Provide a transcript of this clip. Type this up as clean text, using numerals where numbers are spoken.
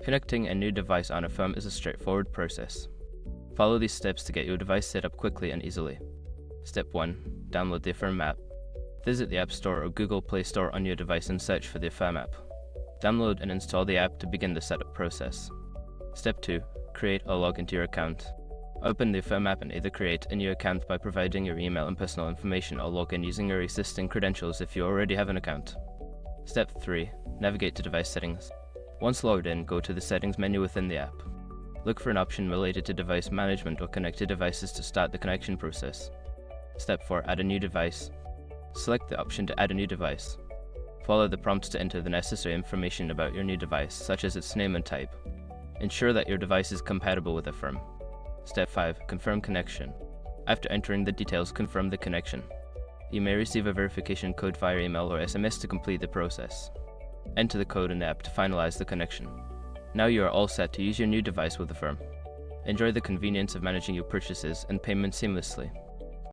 Connecting a new device on Affirm is a straightforward process. Follow these steps to get your device set up quickly and easily. Step 1. Download the Affirm app. Visit the App Store or Google Play Store on your device and search for the Affirm app. Download and install the app to begin the setup process. Step 2. Create or log into your account. Open the Affirm app and either create a new account by providing your email and personal information, or log in using your existing credentials if you already have an account. Step 3. Navigate to device settings. Once logged in, go to the settings menu within the app. Look for an option related to device management or connected devices to start the connection process. Step 4. Add a new device. Select the option to add a new device. Follow the prompts to enter the necessary information about your new device, such as its name and type. Ensure that your device is compatible with Affirm. Step 5. Confirm connection. After entering the details, confirm the connection. You may receive a verification code via email or SMS to complete the process. Enter the code in the app to finalize the connection. Now you are all set to use your new device with Affirm. Enjoy the convenience of managing your purchases and payments seamlessly.